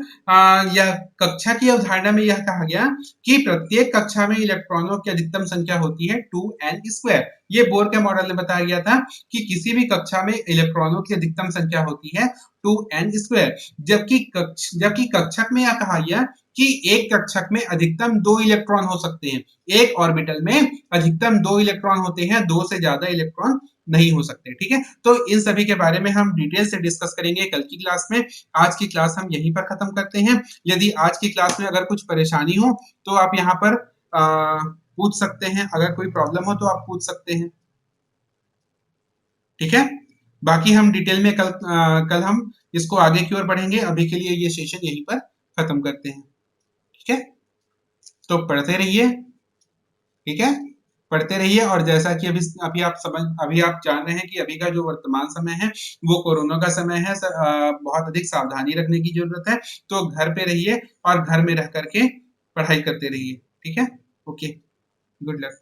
यह कक्षा की अवधारणा में यह कहा गया कि प्रत्येक कक्षा में इलेक्ट्रॉनों की अधिकतम संख्या होती है 2n²। ये बोर के मॉडल में बताया गया था कि किसी भी कक्षा में इलेक्ट्रॉनों की अधिकतम संख्या होती है 2n², जबकि कक्षक में यह कहा गया कि एक कक्षक में अधिकतम 2 इलेक्ट्रॉन हो सकते हैं, एक ऑर्बिटल में अधिकतम 2 इलेक्ट्रॉन होते हैं, 2 से ज्यादा इलेक्ट्रॉन नहीं हो सकते। ठीक है, तो इन सभी के बारे में हम डिटेल से डिस्कस करेंगे कल की क्लास में। आज की क्लास हम यहीं पर खत्म करते हैं। यदि आज की क्लास में अगर कुछ परेशानी हो तो आप यहाँ पर पूछ सकते हैं, अगर कोई प्रॉब्लम हो तो आप पूछ सकते हैं। ठीक है, बाकी हम डिटेल में कल हम इसको आगे की ओर बढ़ेंगे। अभी के लिए ये सेशन यहीं पर खत्म करते हैं। ठीक है, तो पढ़ते रहिए। ठीक है, पढ़ते रहिए, और जैसा कि अभी आप जान रहे हैं कि अभी का जो वर्तमान समय है वो कोरोना का समय है। बहुत अधिक सावधानी रखने की जरूरत है, तो घर पे रहिए और घर में रह करके पढ़ाई करते रहिए। ठीक है, ओके, गुड लक।